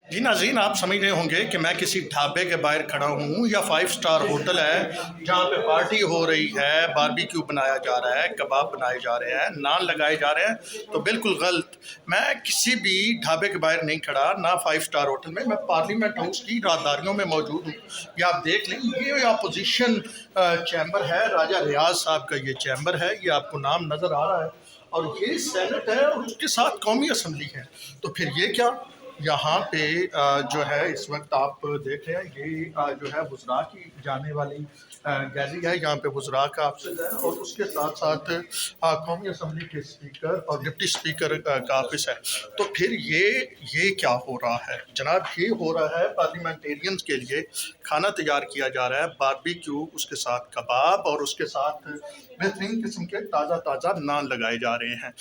जी नाज़रीन, आप समझ रहे होंगे कि मैं किसी ढाबे के बाहर खड़ा हूँ या 5 स्टार होटल है जहाँ पे पार्टी हो रही है, बारबेक्यू बनाया जा रहा है, कबाब बनाए जा रहे हैं, नान लगाए जा रहे हैं। तो बिल्कुल गलत। मैं किसी भी ढाबे के बाहर नहीं खड़ा, ना 5 स्टार होटल में। मैं पार्लियामेंट हाउस की राहदारियों में मौजूद हूँ। ये आप देख लें, ये अपोजिशन चैम्बर है, राजा रियाज साहब का ये चैम्बर है, ये आपको नाम नज़र आ रहा है। और ये सेनेट है और उसके साथ कौमी असम्बली है। तो फिर ये क्या यहाँ पे जो है इस वक्त आप देख रहे हैं, ये जो है वज़रा की जाने वाली गैलरी है। यहाँ पे वज़रा का ऑफिस है और उसके साथ साथ कौमी असम्बली के स्पीकर और डिप्टी स्पीकर का ऑफिस है। तो फिर ये क्या हो रहा है जनाब? ये हो रहा है पार्लियामेंटेरियंस के लिए खाना तैयार किया जा रहा है, बारबेक्यू, उसके साथ कबाब और उसके साथ बेहतरीन किस्म के ताज़ा ताज़ा नान लगाए जा रहे हैं।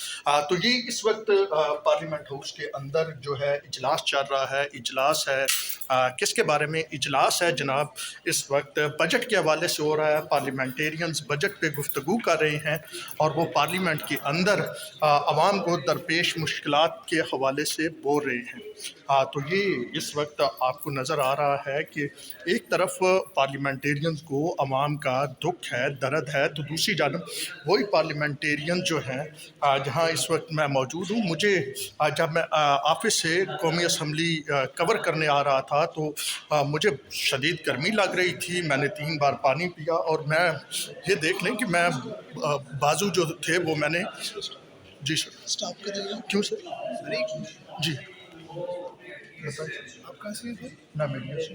तो ये इस वक्त पार्लियामेंट हाउस के अंदर जो है इजलास चल रहा है। इजलास है किसके बारे में इजलास है जनाब? इस वक्त बजट के हवाले से हो रहा है। पार्लियामेंटेरियंस बजट पे गुफ्तगू कर रहे हैं और वो पार्लियामेंट के अंदर आवाम को दरपेश मुश्किलात के हवाले से बोल रहे हैं। तो ये इस वक्त आपको नज़र आ रहा है कि एक तरफ पार्लियामेंटेरियंस को आवाम का दुख है, दर्द है, तो दूसरी जानब वही पार्लियामेंटेरियन जो हैं जहाँ इस वक्त मैं मौजूद हूँ, मुझे जब मैं ऑफिस से कौमी असम्बली कवर करने आ रहा था तो मुझे शदीद गर्मी लग रही थी। मैंने 3 बार पानी पिया और मैं ये देख लें कि मैं बाजू जो थे वो मैंने। जी सर। स्टॉप कर देगा। क्यों सर? जी आप कहाँ से थे? मैं मीडिया से।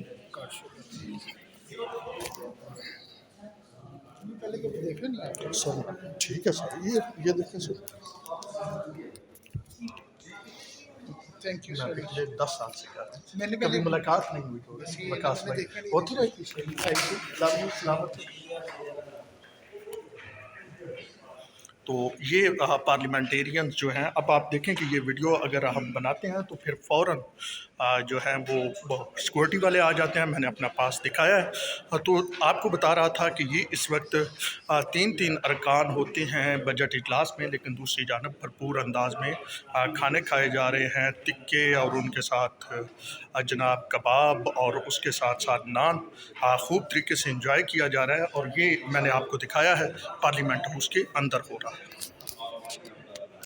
पहले कभी देखा नहीं आपको? सर ठीक है सर, ये देखें सर, थैंक यू मैं सर। पिछले 10 साल से कर रहा हूँ। मैंने कभी पहले मुलाकात नहीं हुई तो विकास मैंने भाई देखा नहीं। होती रहती sir. Thank you, love you, सलामत। तो ये पार्लियामेंटेरियंस जो हैं, अब आप देखें कि ये वीडियो अगर हम बनाते हैं तो फिर फ़ौरन जो है वो सिक्योरिटी वाले आ जाते हैं। मैंने अपना पास दिखाया है। तो आपको बता रहा था कि ये इस वक्त 3-3 अरकान होते हैं बजट इजलास में, लेकिन दूसरी जानब भरपूर अंदाज में खाने खाए जा रहे हैं। टिक्के और उनके साथ जनाब कबाब और उसके साथ साथ नान खूब तरीके से इंजॉय किया जा रहा है। और ये मैंने आपको दिखाया है पार्लियामेंट हाउस के अंदर हो रहा है।